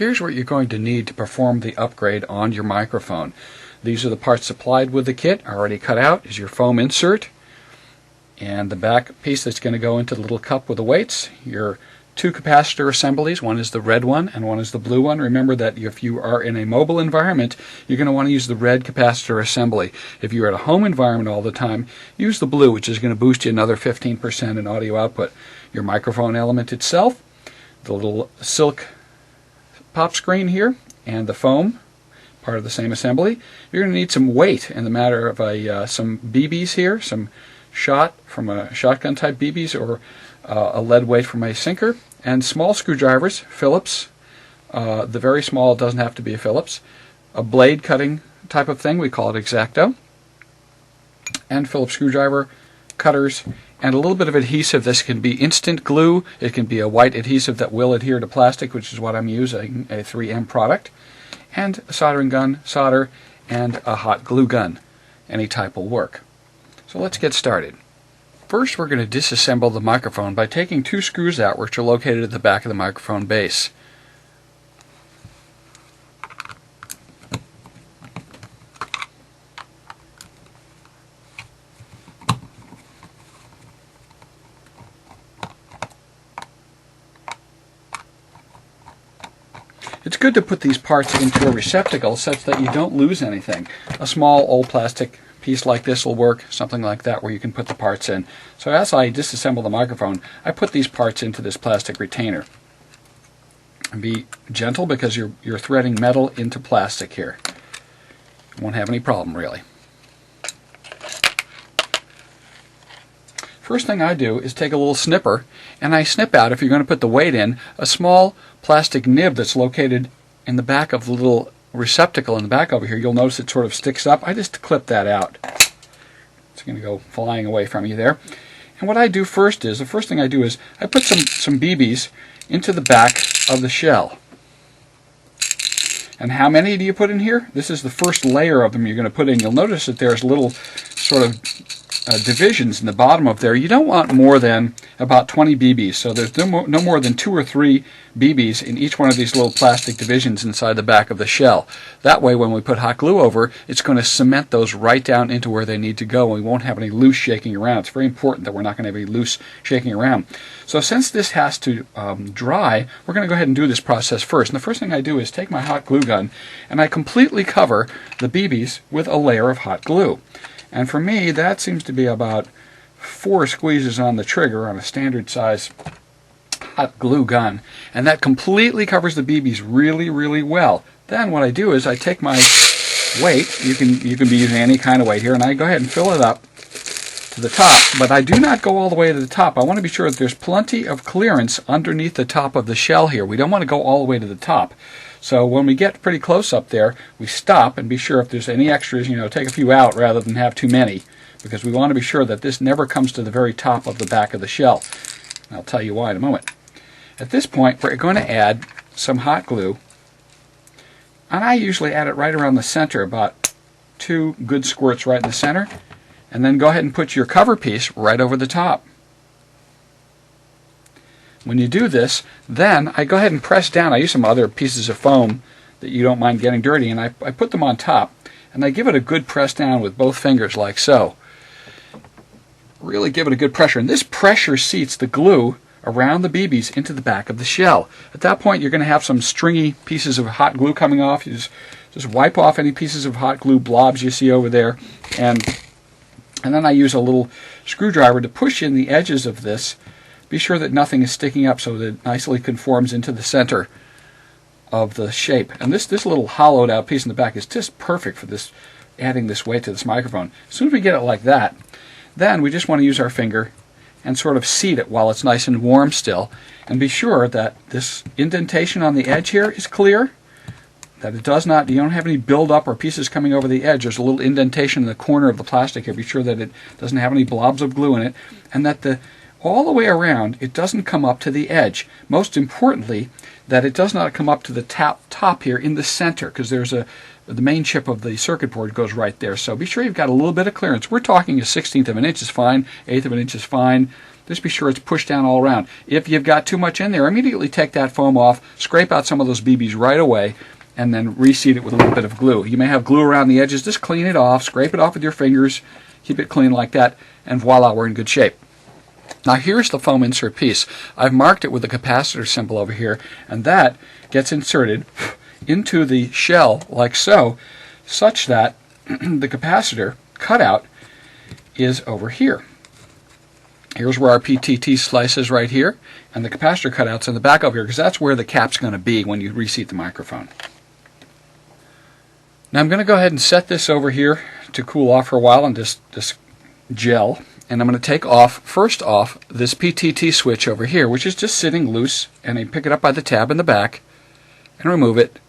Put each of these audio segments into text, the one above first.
Here's what you're going to need to perform the upgrade on your microphone. These are the parts supplied with the kit. Already cut out is your foam insert, and the back piece that's going to go into the little cup with the weights. Your two capacitor assemblies, one is the red one and one is the blue one. Remember that if you are in a mobile environment, you're going to want to use the red capacitor assembly. If you're at a home environment all the time, use the blue, which is going to boost you another 15% in audio output. Your microphone element itself, the little silk pop screen here, and the foam, part of the same assembly. You're going to need some weight in the matter of some BBs here, some shot from a shotgun type BBs, or a lead weight from a sinker, and small screwdrivers, Phillips. The very small doesn't have to be a Phillips. A blade cutting type of thing, we call it X-Acto, and Phillips screwdriver, cutters, and a little bit of adhesive. This can be instant glue, it can be a white adhesive that will adhere to plastic, which is what I'm using, a 3M product, and a soldering gun, solder, and a hot glue gun. Any type will work. So let's get started. First, we're going to disassemble the microphone by taking two screws out, which are located at the back of the microphone base. It's good to put these parts into a receptacle such that you don't lose anything. A small old plastic piece like this will work, something like that, where you can put the parts in. So as I disassemble the microphone, I put these parts into this plastic retainer. And be gentle because you're threading metal into plastic here. You won't have any problem really. First thing I do is take a little snipper and I snip out, if you're going to put the weight in, a small plastic nib that's located in the back of the little receptacle in the back over here. You'll notice it sort of sticks up. I just clip that out. It's going to go flying away from you there. And what I do first is, the first thing I do is I put some BBs into the back of the shell. And how many do you put in here? This is the first layer of them you're going to put in. You'll notice that there's little sort of divisions in the bottom of there. You don't want more than about 20 BBs, so there's no more than 2 or 3 BBs in each one of these little plastic divisions inside the back of the shell. That way when we put hot glue over, it's going to cement those right down into where they need to go, and we won't have any loose shaking around. It's very important that we're not going to have any loose shaking around. So since this has to dry, we're going to go ahead and do this process first. And the first thing I do is take my hot glue gun and I completely cover the BBs with a layer of hot glue. And for me, that seems to be about 4 squeezes on the trigger on a standard size hot glue gun. And that completely covers the BBs really, really well. Then what I do is I take my weight, you can be using any kind of weight here, and I go ahead and fill it up to the top. But I do not go all the way to the top. I want to be sure that there's plenty of clearance underneath the top of the shell here. We don't want to go all the way to the top. So when we get pretty close up there, we stop and be sure if there's any extras, take a few out rather than have too many, because we want to be sure that this never comes to the very top of the back of the shell. And I'll tell you why in a moment. At this point, we're going to add some hot glue, and I usually add it right around the center, about 2 good squirts right in the center, and then go ahead and put your cover piece right over the top. When you do this, then I go ahead and press down. I use some other pieces of foam that you don't mind getting dirty, and I put them on top, and I give it a good press down with both fingers like so. Really give it a good pressure, and this pressure seats the glue around the BBs into the back of the shell. At that point, you're going to have some stringy pieces of hot glue coming off. You just wipe off any pieces of hot glue blobs you see over there, and then I use a little screwdriver to push in the edges of this. Be sure that nothing is sticking up so that it nicely conforms into the center of the shape. And this little hollowed out piece in the back is just perfect for this, adding this weight to this microphone. As soon as we get it like that, then we just want to use our finger and sort of seat it while it's nice and warm still, and be sure that this indentation on the edge here is clear, that it does not, you don't have any buildup or pieces coming over the edge. There's a little indentation in the corner of the plastic here. Be sure that it doesn't have any blobs of glue in it, and that all the way around, it doesn't come up to the edge. Most importantly, that it does not come up to the top here in the center, because there's the main chip of the circuit board goes right there. So be sure you've got a little bit of clearance. We're talking a 1/16 of an inch is fine, 1/8 of an inch is fine. just be sure it's pushed down all around. If you've got too much in there, immediately take that foam off, scrape out some of those BBs right away, and then reseat it with a little bit of glue. You may have glue around the edges. Just clean it off, scrape it off with your fingers, keep it clean like that, and voila, we're in good shape. Now here's the foam insert piece. I've marked it with the capacitor symbol over here, and that gets inserted into the shell like so, such that the capacitor cutout is over here. Here's where our PTT slice is right here, and the capacitor cutout's in the back over here, because that's where the cap's going to be when you reseat the microphone. Now I'm going to go ahead and set this over here to cool off for a while and just gel. And I'm going to take first off this PTT switch over here, which is just sitting loose, and I pick it up by the tab in the back and remove it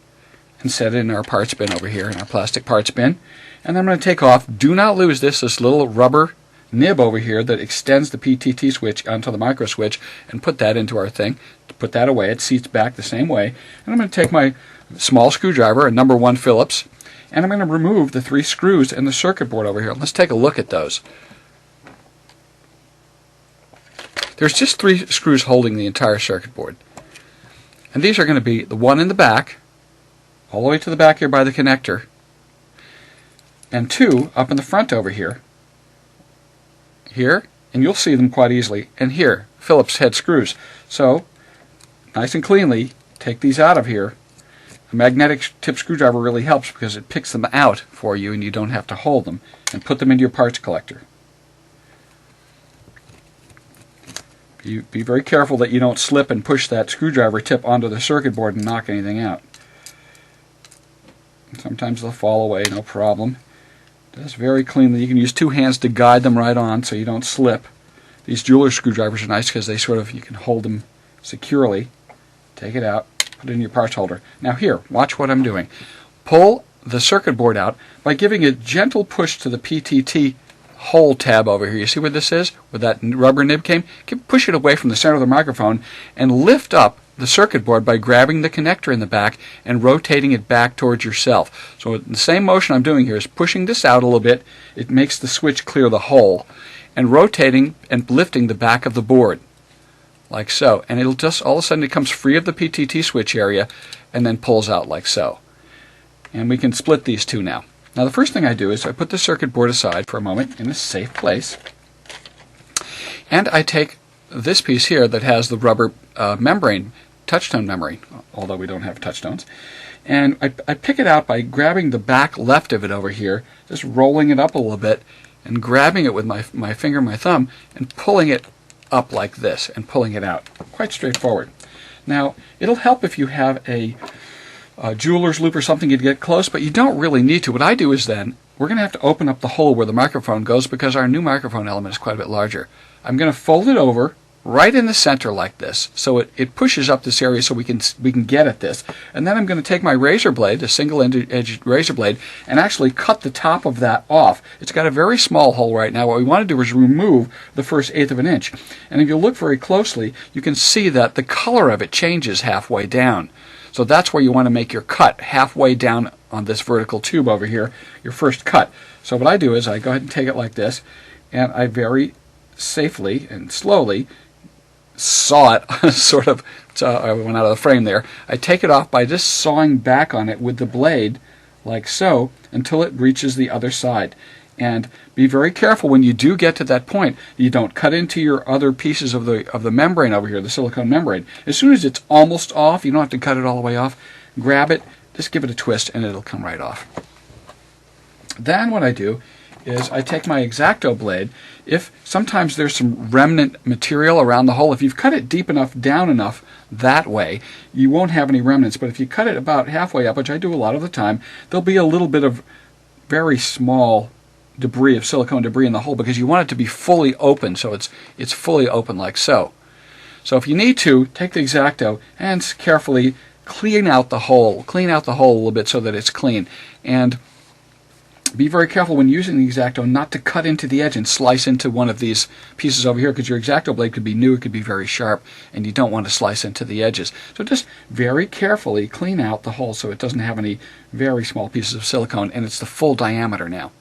and set it in our parts bin over here, in our plastic parts bin. And then I'm going to take off, do not lose this little rubber nib over here that extends the PTT switch onto the micro switch, and put that into our thing. Put that away. It seats back the same way. And I'm going to take my small screwdriver, a number 1 Phillips, and I'm going to remove the 3 screws in the circuit board over here. Let's take a look at those. There's just 3 screws holding the entire circuit board. And these are going to be the one in the back, all the way to the back here by the connector, and 2 up in the front over here. Here, and you'll see them quite easily, and here, Phillips head screws. So, nice and cleanly, take these out of here. A magnetic tip screwdriver really helps because it picks them out for you and you don't have to hold them, and put them into your parts collector. Be very careful that you don't slip and push that screwdriver tip onto the circuit board and knock anything out. Sometimes they'll fall away, no problem. Just very cleanly. You can use 2 hands to guide them right on so you don't slip. These jeweler screwdrivers are nice because they you can hold them securely. Take it out, put it in your parts holder. Now here, watch what I'm doing. Pull the circuit board out by giving a gentle push to the PTT hole tab over here. You see where this is? Where that rubber nib came? Push it away from the center of the microphone and lift up the circuit board by grabbing the connector in the back and rotating it back towards yourself. So the same motion I'm doing here is pushing this out a little bit. It makes the switch clear the hole, and rotating and lifting the back of the board like so. And it'll just all of a sudden it comes free of the PTT switch area and then pulls out like so. And we can split these 2 now. Now the first thing I do is I put the circuit board aside for a moment in a safe place, and I take this piece here that has the rubber membrane, touchtone memory, although we don't have touchstones, and I pick it out by grabbing the back left of it over here, just rolling it up a little bit and grabbing it with my finger and my thumb and pulling it up like this and pulling it out. Quite straightforward. Now it'll help if you have a jeweler's loop or something to get close, but you don't really need to. What I do is then, we're going to have to open up the hole where the microphone goes because our new microphone element is quite a bit larger. I'm going to fold it over right in the center like this, so it pushes up this area so we can get at this. And then I'm going to take my razor blade, a single-edged razor blade, and actually cut the top of that off. It's got a very small hole right now. What we want to do is remove the first 1/8 of an inch. And if you look very closely, you can see that the color of it changes halfway down. So that's where you want to make your cut, halfway down on this vertical tube over here, your first cut. So what I do is I go ahead and take it like this, and I very safely and slowly saw it, sort of, I went out of the frame there. I take it off by just sawing back on it with the blade, like so, until it reaches the other side. And be very careful when you do get to that point, you don't cut into your other pieces of the membrane over here, the silicone membrane. As soon as it's almost off, you don't have to cut it all the way off, grab it, just give it a twist, and it'll come right off. Then what I do is I take my X-Acto blade. If sometimes there's some remnant material around the hole, if you've cut it deep enough, down enough that way, you won't have any remnants. But if you cut it about halfway up, which I do a lot of the time, there'll be a little bit of very small debris, of silicone debris in the hole, because you want it to be fully open, so it's fully open like so. So if you need to, take the X-Acto and carefully clean out the hole a little bit so that it's clean. And be very careful when using the X-Acto not to cut into the edge and slice into one of these pieces over here, because your X-Acto blade could be new, it could be very sharp, and you don't want to slice into the edges. So just very carefully clean out the hole so it doesn't have any very small pieces of silicone, and it's the full diameter now.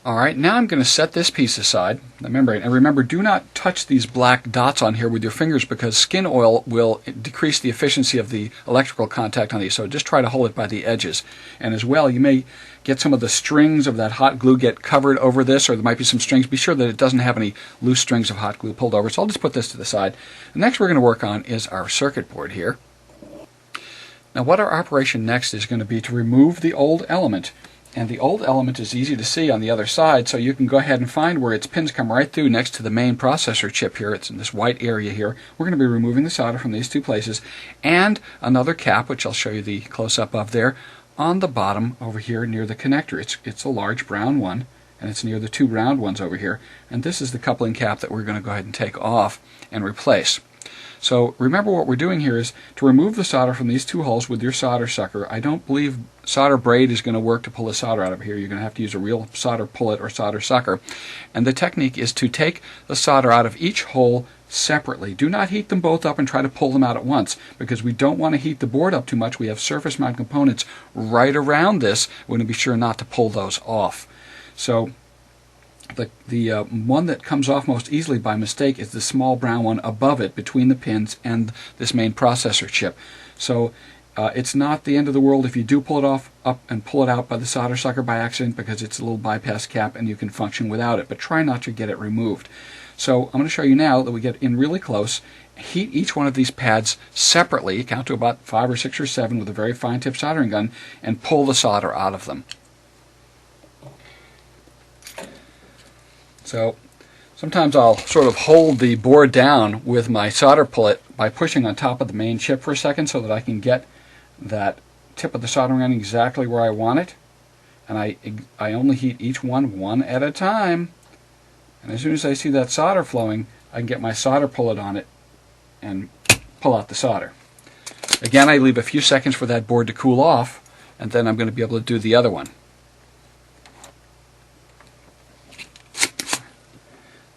Alright, now I'm going to set this piece aside, the membrane, and remember, do not touch these black dots on here with your fingers because skin oil will decrease the efficiency of the electrical contact on these, so just try to hold it by the edges. And as well, you may get some of the strings of that hot glue get covered over this, or there might be some strings. Be sure that it doesn't have any loose strings of hot glue pulled over, so I'll just put this to the side. The next we're going to work on is our circuit board here. Now what our operation next is going to be to remove the old element. And the old element is easy to see on the other side, so you can go ahead and find where its pins come right through next to the main processor chip here. It's in this white area here. We're going to be removing the solder from these two places, and another cap, which I'll show you the close-up of there, on the bottom over here near the connector. It's a large brown one, and it's near the two round ones over here. And this is the coupling cap that we're going to go ahead and take off and replace. So remember, what we're doing here is to remove the solder from these two holes with your solder sucker. I don't believe solder braid is going to work to pull the solder out of here. You're going to have to use a real solder pullet or solder sucker. And the technique is to take the solder out of each hole separately. Do not heat them both up and try to pull them out at once, because we don't want to heat the board up too much. We have surface mount components right around this. We want to be sure not to pull those off. So the one that comes off most easily by mistake is the small brown one above it, between the pins and this main processor chip. So it's not the end of the world if you do pull it off up and pull it out by the solder sucker by accident, because it's a little bypass cap and you can function without it, but try not to get it removed. So I'm going to show you now that we get in really close. Heat each one of these pads separately, count to about 5 or 6 or 7 with a very fine tip soldering gun, and pull the solder out of them. So sometimes I'll sort of hold the board down with my solder pullet by pushing on top of the main chip for a second so that I can get that tip of the soldering iron exactly where I want it. And I only heat each one at a time. And as soon as I see that solder flowing, I can get my solder pullet on it and pull out the solder. Again, I leave a few seconds for that board to cool off, and then I'm going to be able to do the other one.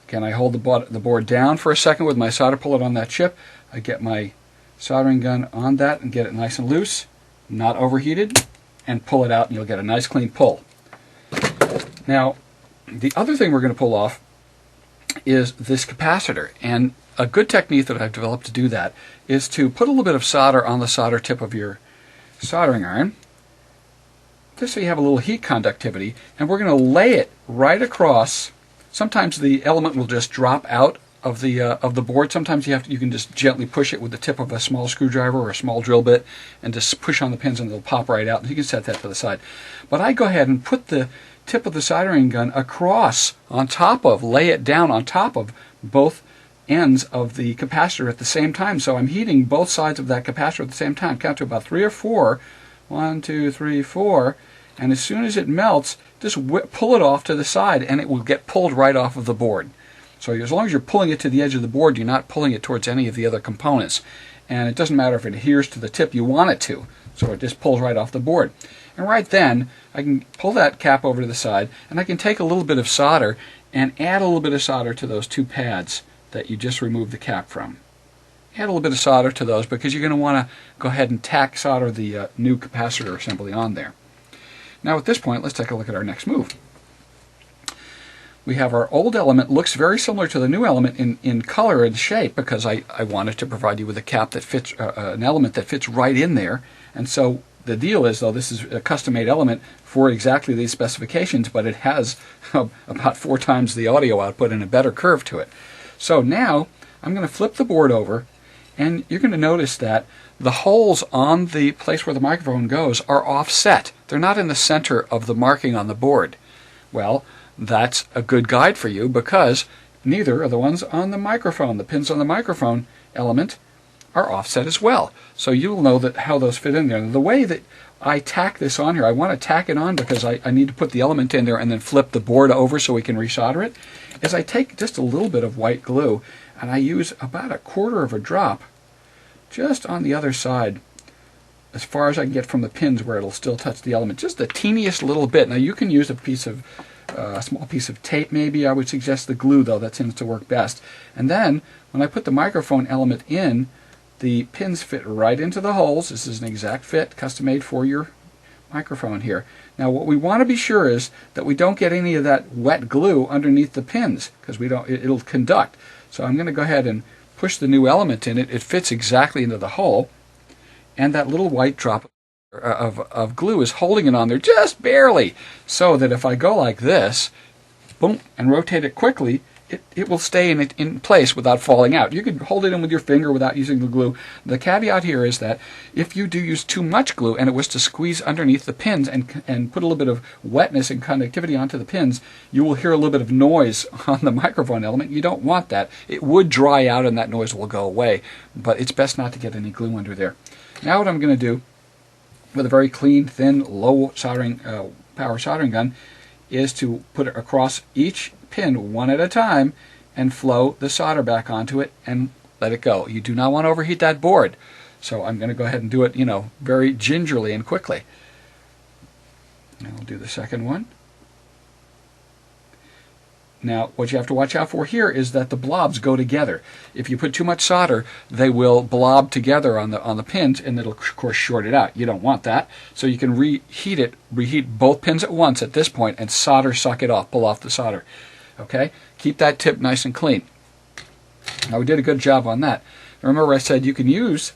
Again, I hold the board down for a second with my solder pullet on that chip. I get my soldering gun on that and get it nice and loose, not overheated, and pull it out, and you'll get a nice clean pull. Now, the other thing we're going to pull off is this capacitor. And a good technique that I've developed to do that is to put a little bit of solder on the solder tip of your soldering iron, just so you have a little heat conductivity, and we're going to lay it right across. Sometimes the element will just drop out of the board. Sometimes you can just gently push it with the tip of a small screwdriver or a small drill bit and just push on the pins and it'll pop right out. And you can set that to the side. But I go ahead and put the tip of the soldering gun across, on top of, lay it down on top of both ends of the capacitor at the same time. So I'm heating both sides of that capacitor at the same time. Count to about 3 or 4. 1, 2, 3, 4. And as soon as it melts, just pull it off to the side and it will get pulled right off of the board. So as long as you're pulling it to the edge of the board, you're not pulling it towards any of the other components. And it doesn't matter if it adheres to the tip you want it to. So it just pulls right off the board. And right then, I can pull that cap over to the side, and I can take a little bit of solder and add a little bit of solder to those two pads that you just removed the cap from. Add a little bit of solder to those because you're going to want to go ahead and tack solder the new capacitor assembly on there. Now at this point, let's take a look at our next move. We have our old element, looks very similar to the new element in color and shape, because I wanted to provide you with a cap that fits, an element that fits right in there. And so the deal is, though, this is a custom-made element for exactly these specifications, but it has about 4 times the audio output and a better curve to it. So now I'm going to flip the board over, and you're going to notice that the holes on the place where the microphone goes are offset. They're not in the center of the marking on the board. Well, that's a good guide for you, because neither are the ones on the microphone. The pins on the microphone element are offset as well. So you'll know that how those fit in there. And the way that I tack this on here, I want to tack it on because I need to put the element in there and then flip the board over so we can resolder it, is I take just a little bit of white glue and I use about 1/4 of a drop just on the other side, as far as I can get from the pins where it'll still touch the element, just the teeniest little bit. Now you can use a small piece of tape maybe. I would suggest the glue, though. That tends to work best. And then when I put the microphone element in, the pins fit right into the holes. This is an exact fit, custom made for your microphone here. Now what we want to be sure is that we don't get any of that wet glue underneath the pins, because it'll conduct. So I'm going to go ahead and push the new element in it. It fits exactly into the hole, and that little white drop of glue is holding it on there just barely, so that if I go like this, boom, and rotate it quickly, it will stay in place without falling out. You can hold it in with your finger without using the glue. The caveat here is that if you do use too much glue and it was to squeeze underneath the pins and put a little bit of wetness and conductivity onto the pins, you will hear a little bit of noise on the microphone element. You don't want that. It would dry out and that noise will go away, but it's best not to get any glue under there. Now what I'm going to do with a very clean, thin, low soldering, power soldering gun is to put it across each pin one at a time and flow the solder back onto it and let it go. You do not want to overheat that board. So I'm going to go ahead and do it, very gingerly and quickly. And I'll do the second one. Now, what you have to watch out for here is that the blobs go together. If you put too much solder, they will blob together on the pins, and it'll, of course, short it out. You don't want that. So you can reheat both pins at once at this point, and solder suck it off, pull off the solder. Okay? Keep that tip nice and clean. Now, we did a good job on that. Remember I said you can use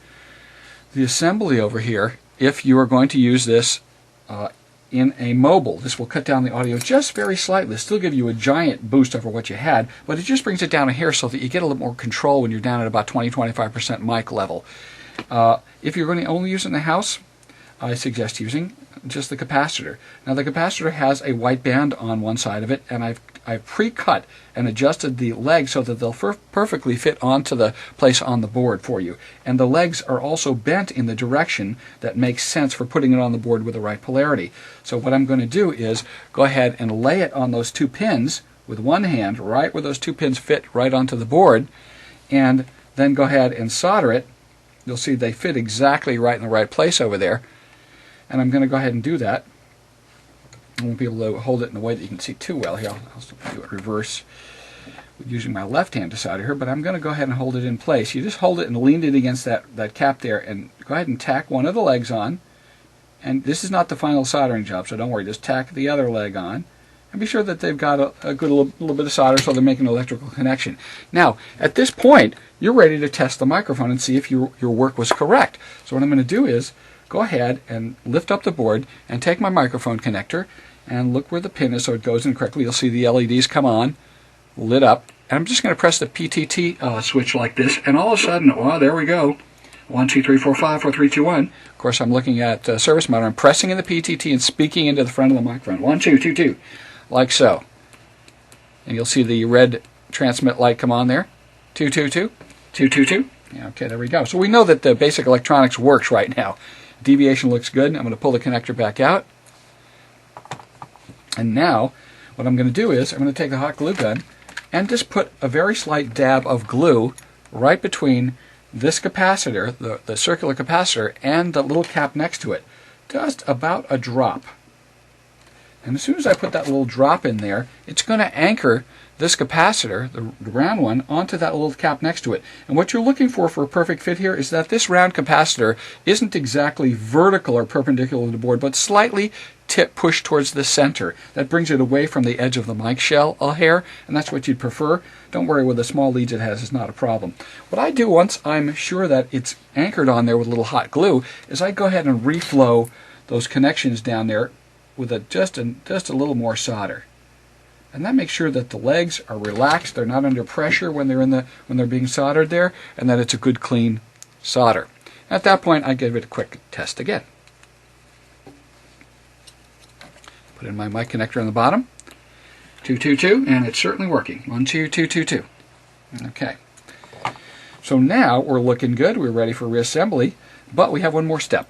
the assembly over here if you are going to use this in a mobile. This will cut down the audio just very slightly. It'll still give you a giant boost over what you had, but it just brings it down a hair so that you get a little more control when you're down at about 20-25% mic level. If you're going to only use it in the house, I suggest using just the capacitor. Now the capacitor has a white band on one side of it, and I've pre-cut and adjusted the legs so that they'll perfectly fit onto the place on the board for you. And the legs are also bent in the direction that makes sense for putting it on the board with the right polarity. So what I'm going to do is go ahead and lay it on those two pins with one hand, right where those two pins fit right onto the board, and then go ahead and solder it. You'll see they fit exactly right in the right place over there. And I'm going to go ahead and do that. I won't be able to hold it in a way that you can see too well here. I'll do it reverse using my left hand to solder here, but I'm going to go ahead and hold it in place. You just hold it and lean it against that cap there, and go ahead and tack one of the legs on. And this is not the final soldering job, so don't worry. Just tack the other leg on, and be sure that they've got a good little bit of solder so they're making an electrical connection. Now, at this point, you're ready to test the microphone and see if your work was correct. So what I'm going to do is go ahead and lift up the board and take my microphone connector and look where the pin is so it goes in correctly. You'll see the LEDs come on, lit up, and I'm just going to press the PTT switch like this, and all of a sudden, well, there we go. 1, 2, 3, 4, 5, 4, 3, 2, 1. Of course, I'm looking at service mode. I'm pressing in the PTT and speaking into the front of the microphone. 1, 2, 2, 2, like so. And you'll see the red transmit light come on there. 2, 2, 2, 2, 2, 2. Yeah, okay, there we go. So we know that the basic electronics works right now. Deviation looks good. I'm going to pull the connector back out. And now, what I'm going to do is I'm going to take the hot glue gun and just put a very slight dab of glue right between this capacitor, the circular capacitor, and the little cap next to it. Just about a drop. And as soon as I put that little drop in there, it's going to anchor this capacitor, the round one, onto that little cap next to it. And what you're looking for a perfect fit here is that this round capacitor isn't exactly vertical or perpendicular to the board, but slightly pushed towards the center. That brings it away from the edge of the mic shell hair, and that's what you'd prefer. Don't worry, with the small leads it has, it's not a problem. What I do once I'm sure that it's anchored on there with a little hot glue is I go ahead and reflow those connections down there with just a little more solder. And that makes sure that the legs are relaxed, they're not under pressure when they're being soldered there, and that it's a good clean solder. At that point, I give it a quick test again. Put in my mic connector on the bottom. 2, 2, 2, and it's certainly working. 1, 2, 2, 2, 2. Okay. So now we're looking good. We're ready for reassembly, but we have one more step.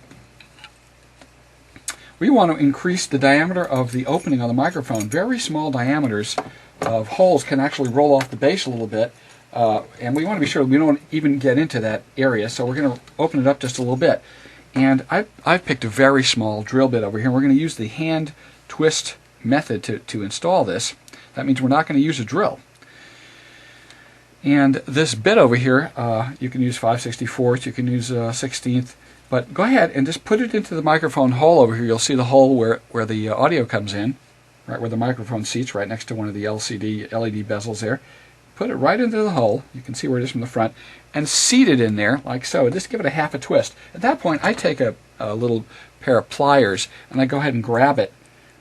We want to increase the diameter of the opening on the microphone. Very small diameters of holes can actually roll off the base a little bit, and we want to be sure we don't even get into that area, so we're going to open it up just a little bit. And I've picked a very small drill bit over here. We're going to use the hand twist method to install this. That means we're not going to use a drill. And this bit over here, you can use 5/64, you can use 16th. But go ahead and just put it into the microphone hole over here. You'll see the hole where the audio comes in, right where the microphone seats, right next to one of the LED bezels there. Put it right into the hole. You can see where it is from the front, and seat it in there like so. Just give it a half a twist. At that point, I take a little pair of pliers and I go ahead and grab it,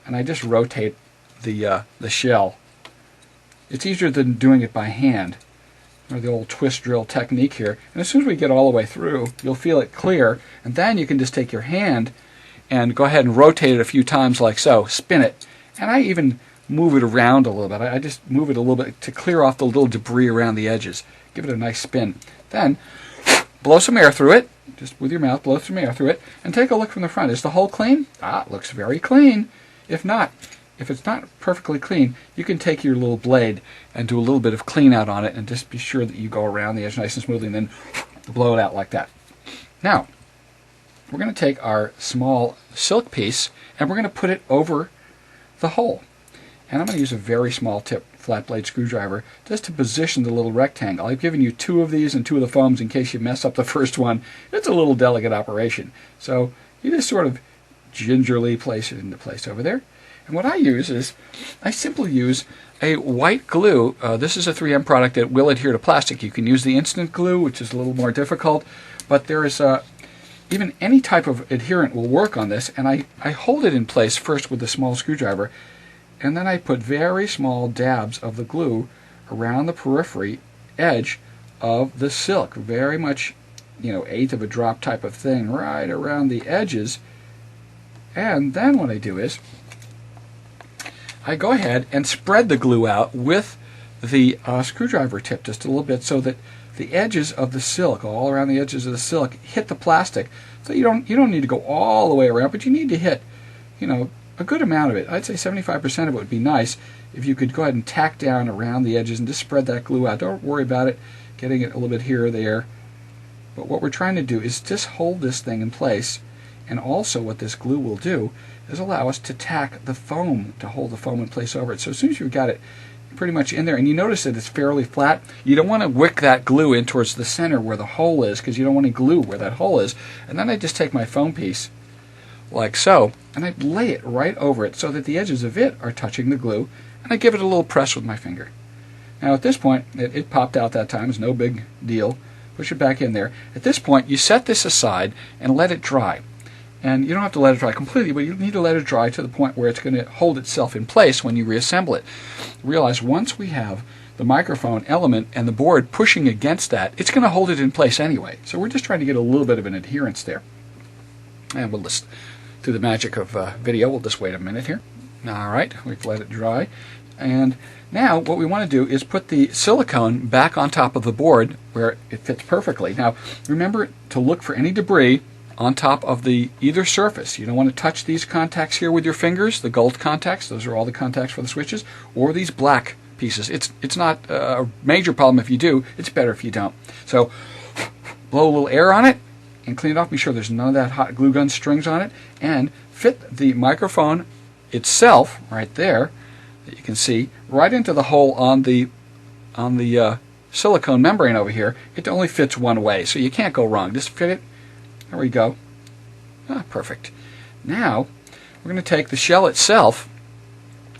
and I just rotate the shell. It's easier than doing it by hand, or the old twist drill technique here. And as soon as we get all the way through, you'll feel it clear, and then you can just take your hand and go ahead and rotate it a few times like so, spin it, and I even move it around a little bit. I just move it a little bit to clear off the little debris around the edges. Give it a nice spin. Then blow some air through it, just with your mouth, blow some air through it, and take a look from the front. Is the hole clean? It looks very clean. If it's not perfectly clean, you can take your little blade and do a little bit of clean out on it, and just be sure that you go around the edge nice and smoothly, and then blow it out like that. Now, we're going to take our small silk piece and we're going to put it over the hole. And I'm going to use a very small tip flat blade screwdriver just to position the little rectangle. I've given you 2 of these and 2 of the foams in case you mess up the first one. It's a little delicate operation. So you just sort of gingerly place it into place over there. And what I use is, I simply use a white glue. This is a 3M product that will adhere to plastic. You can use the instant glue, which is a little more difficult, but there is even any type of adherent will work on this. And I hold it in place first with a small screwdriver, and then I put very small dabs of the glue around the periphery edge of the silk, very much, 1/8 of a drop type of thing, right around the edges. And then what I do is, I go ahead and spread the glue out with the screwdriver tip just a little bit, so that the edges of the silk, all around the edges of the silk, hit the plastic. So you don't need to go all the way around, but you need to hit, a good amount of it. I'd say 75% of it would be nice if you could go ahead and tack down around the edges and just spread that glue out. Don't worry about it getting it a little bit here or there. But what we're trying to do is just hold this thing in place. And also what this glue will do is allow us to tack the foam, to hold the foam in place over it. So as soon as you've got it pretty much in there, and you notice that it's fairly flat, you don't want to wick that glue in towards the center where the hole is, because you don't want to glue where that hole is. And then I just take my foam piece, like so, and I lay it right over it so that the edges of it are touching the glue, and I give it a little press with my finger. Now at this point, it popped out that time, it's no big deal. Push it back in there. At this point, you set this aside and let it dry. And you don't have to let it dry completely, but you need to let it dry to the point where it's going to hold itself in place when you reassemble it. Realize once we have the microphone element and the board pushing against that, it's going to hold it in place anyway. So we're just trying to get a little bit of an adherence there. And we'll just, through the magic of video, we'll just wait a minute here. All right, we've let it dry. And now what we want to do is put the silicone back on top of the board where it fits perfectly. Now remember to look for any debris on top of either surface. You don't want to touch these contacts here with your fingers, the gold contacts, those are all the contacts for the switches, or these black pieces. It's not a major problem if you do, it's better if you don't. So blow a little air on it and clean it off. Be sure there's none of that hot glue gun strings on it, and fit the microphone itself right there, that you can see, right into the hole on the silicone membrane over here. It only fits one way, so you can't go wrong. Just fit it. There we go. Perfect. Now we're going to take the shell itself,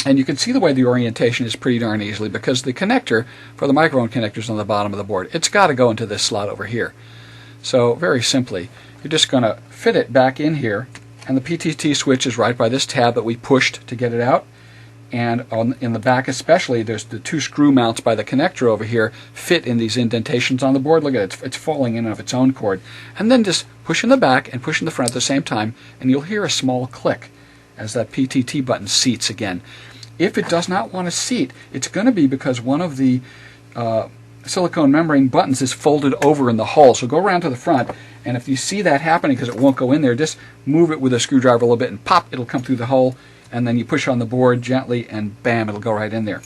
and you can see the way the orientation is pretty darn easily, because the connector for the microphone connector is on the bottom of the board. It's got to go into this slot over here. So very simply, you're just going to fit it back in here, and the PTT switch is right by this tab that we pushed to get it out. And in the back especially, there's the 2 screw mounts by the connector over here fit in these indentations on the board. Look at it, it's falling in of its own cord. And then just push in the back and push in the front at the same time, and you'll hear a small click as that PTT button seats again. If it does not want to seat, it's going to be because one of the silicone membrane buttons is folded over in the hole. So go around to the front, and if you see that happening because it won't go in there, just move it with a screwdriver a little bit and pop, it'll come through the hole. And then you push on the board gently, and bam, it'll go right in there.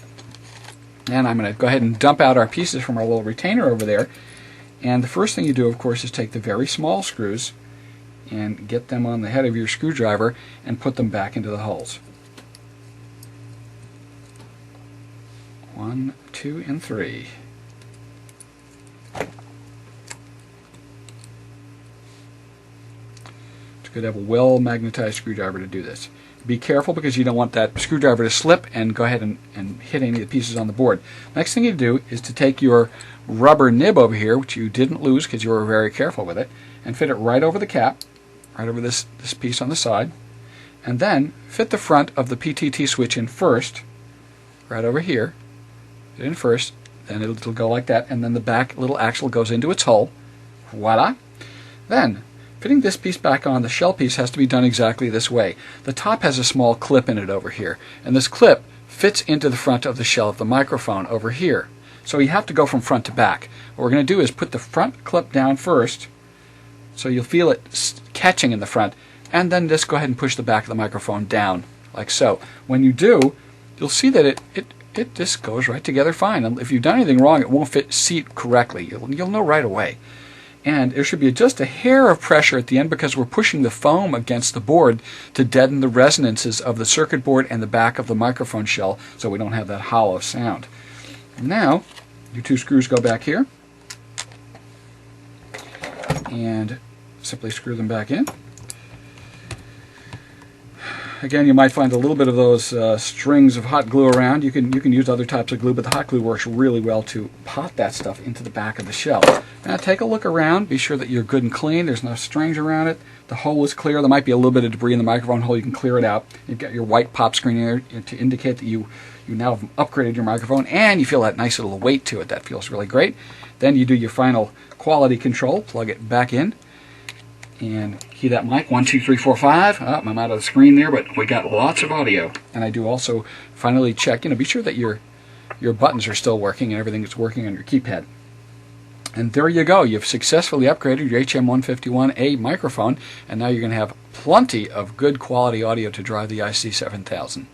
And I'm going to go ahead and dump out our pieces from our little retainer over there. And the first thing you do, of course, is take the very small screws and get them on the head of your screwdriver and put them back into the holes. 1, 2, and 3. good to have a well-magnetized screwdriver to do this. Be careful because you don't want that screwdriver to slip and go ahead and hit any of the pieces on the board. Next thing you do is to take your rubber nib over here, which you didn't lose because you were very careful with it, and fit it right over the cap, right over this piece on the side, and then fit the front of the PTT switch in first, right over here. Fit it in first, then it'll go like that, and then the back little axle goes into its hole. Voila! Then, fitting this piece back on, the shell piece has to be done exactly this way. The top has a small clip in it over here, and this clip fits into the front of the shell of the microphone over here. So you have to go from front to back. What we're going to do is put the front clip down first, so you'll feel it catching in the front, and then just go ahead and push the back of the microphone down, like so. When you do, you'll see that it just goes right together fine. And if you've done anything wrong, it won't seat correctly. You'll know right away. And there should be just a hair of pressure at the end because we're pushing the foam against the board to deaden the resonances of the circuit board and the back of the microphone shell so we don't have that hollow sound. And now, your two screws go back here and simply screw them back in. Again, you might find a little bit of those strings of hot glue around. You can use other types of glue, but the hot glue works really well to pot that stuff into the back of the shell. Now take a look around. Be sure that you're good and clean. There's no strings around it. The hole is clear. There might be a little bit of debris in the microphone hole. You can clear it out. You've got your white pop screen here to indicate that you now have upgraded your microphone, and you feel that nice little weight to it. That feels really great. Then you do your final quality control. Plug it back in. And key that mic, 1, 2, 3, 4, 5. Oh, I'm out of the screen there, but we got lots of audio. And I do also finally check, be sure that your buttons are still working and everything is working on your keypad. And there you go. You've successfully upgraded your HM151A microphone, and now you're going to have plenty of good quality audio to drive the IC7000.